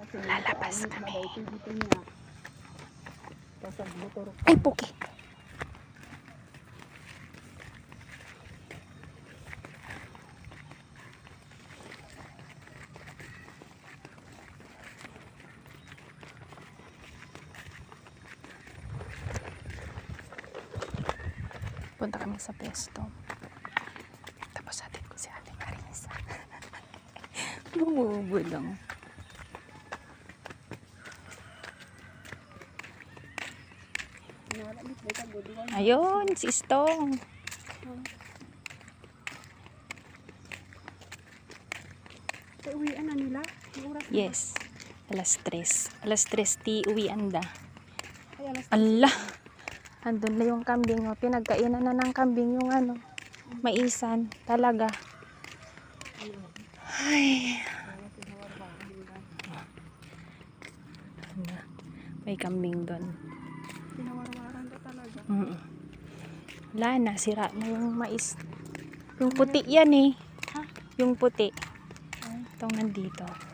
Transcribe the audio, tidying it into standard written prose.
Lalabas kami. Ay, puki. Punta kami sa pesto. Tapos atin ko si Ate Marisa. Bumubulong. Ayun, si Stong. Uwian na nila? Yes. Alas 3. Alas 3 ti uwian da. Allah. Andun na yung kambing. Oh. Pinagkainan na ng kambing yung ano. Maisan. Talaga. Ay. May kambing doon. Pinawarwaran ka talaga. Wala na. Sira na yung mais. Yung puti yan eh. Ha? Yung puti. Itong nandito.